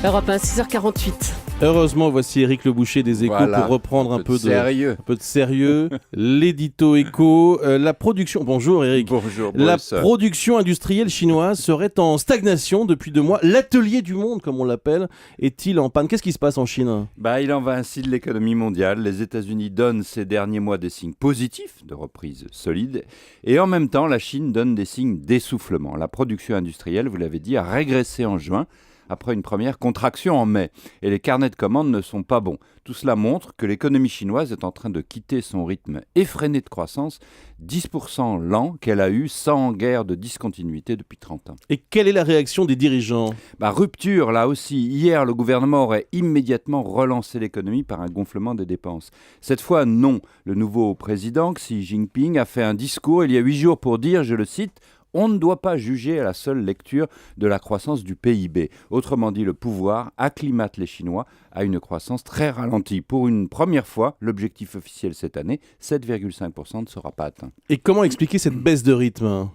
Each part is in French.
Europe 1, 6h48. Heureusement, voici Éric Le Boucher des Échos Voilà, pour reprendre un peu de sérieux. L'édito Écho, la production. Bonjour Éric. Bonjour La Bruce. production industrielle chinoise serait en stagnation depuis 2 mois. L'atelier du monde, comme on l'appelle, est-il en panne? Qu'est-ce qui se passe en Chine? Il en va ainsi de l'économie mondiale. Les États-Unis donnent ces derniers mois des signes positifs de reprise solide. Et en même temps, la Chine donne des signes d'essoufflement. La production industrielle, vous l'avez dit, a régressé en juin, après une première contraction en mai. Et les carnets de commandes ne sont pas bons. Tout cela montre que l'économie chinoise est en train de quitter son rythme effréné de croissance, 10% lent qu'elle a eu sans guerre de discontinuité depuis 30 ans. Et quelle est la réaction des dirigeants? Rupture, là aussi. Hier, le gouvernement aurait immédiatement relancé l'économie par un gonflement des dépenses. Cette fois, non. Le nouveau président, Xi Jinping, a fait un discours il y a 8 jours pour dire, je le cite, on ne doit pas juger à la seule lecture de la croissance du PIB. Autrement dit, le pouvoir acclimate les Chinois à une croissance très ralentie. Pour une première fois, l'objectif officiel cette année, 7,5%, ne sera pas atteint. Et comment expliquer cette baisse de rythme?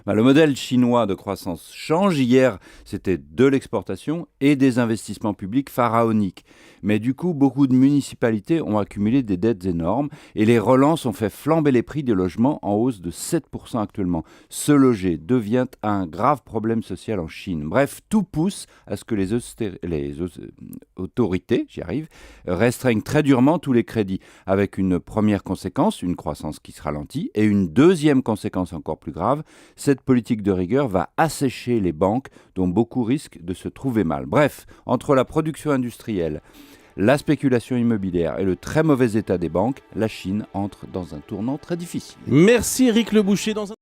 Le modèle chinois de croissance change. Hier, c'était de l'exportation et des investissements publics pharaoniques. Mais du coup, beaucoup de municipalités ont accumulé des dettes énormes et les relances ont fait flamber les prix des logements en hausse de 7% actuellement. Se loger devient un grave problème social en Chine. Bref, tout pousse à ce que les autorités, restreignent très durement tous les crédits, avec une première conséquence, une croissance qui se ralentit, et une deuxième conséquence encore plus grave, cette politique de rigueur va assécher les banques dont beaucoup risquent de se trouver mal. Bref, entre la production industrielle, la spéculation immobilière et le très mauvais état des banques, la Chine entre dans un tournant très difficile. Merci Éric Le Boucher. Dans un